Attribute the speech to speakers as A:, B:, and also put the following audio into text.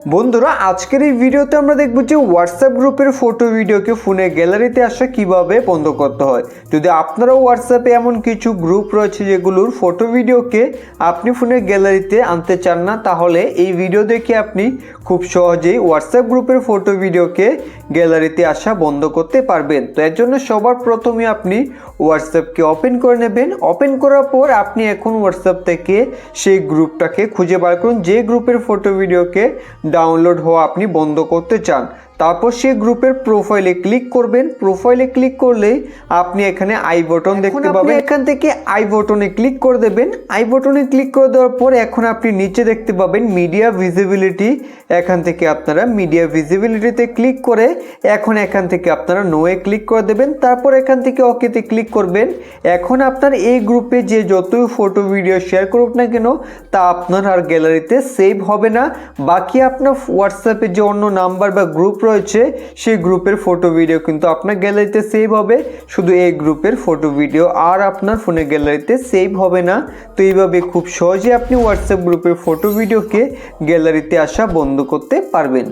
A: বন্ধুরা আজকের এই ভিডিওতে আমরা দেখব যে হোয়াটসঅ্যাপ গ্রুপের ফটো ভিডিওকে ফোনে গ্যালারিতে আসা কিভাবে বন্ধ করতে হয়। যদি আপনারও হোয়াটসঅ্যাপে এমন কিছু গ্রুপ রয়েছে যেগুলোর ফটো ভিডিওকে আপনি ফোনের গ্যালারিতে আনতে চান না, তাহলে এই ভিডিও দেখে আপনি খুব সহজেই হোয়াটসঅ্যাপ গ্রুপের ফটো ভিডিওকে গ্যালারিতে আসা বন্ধ করতে পারবেন। তো এর জন্য সবার প্রথমে আপনি হোয়াটসঅ্যাপকে ওপেন করে নেবেন। ওপেন করার পর আপনি এখন হোয়াটসঅ্যাপ থেকে সেই গ্রুপটাকে খুঁজে বার করুন যে গ্রুপের ফটো ভিডিওকে ডাউনলোড হওয়া আপনি বন্ধ করতে চান। তারপর সেই গ্রুপের প্রোফাইলে ক্লিক করবেন। প্রোফাইলে ক্লিক করলেই আপনি এখানে আই বাটন দেখতে পাবেন। এখান থেকে আই বাটনে ক্লিক করে দেবেন। আই বাটনে ক্লিক করে দেওয়ার পর এখন আপনি নিচে দেখতে পাবেন মিডিয়া ভিজিবিলিটি। এখান থেকে আপনারা মিডিয়া ভিজিবিলিটিতে ক্লিক করে এখন এখান থেকে আপনারা নোয়ে ক্লিক করে দেবেন। তারপর এখান থেকে ওকেতে ক্লিক করবেন। এখন আপনার এই গ্রুপে যে যতই ফটো ভিডিও শেয়ার করুক না কেন তা আপনার আর গ্যালারিতে সেভ হবে না। বাকি আপনার হোয়াটসঅ্যাপে যে অন্য নাম্বার বা গ্রুপ রয়েছে সেই গ্রুপের ফটো ভিডিও কিন্তু আপনার গ্যালারিতে সেভ হবে, শুধু এই গ্রুপের ফটো ভিডিও আর আপনার ফোনের গ্যালারিতে সেভ হবে না। তো এইভাবে খুব সহজে আপনি হোয়াটসঅ্যাপ গ্রুপের ফটো ভিডিওকে গ্যালারিতে আসা বন্ধ করতে পারবেন।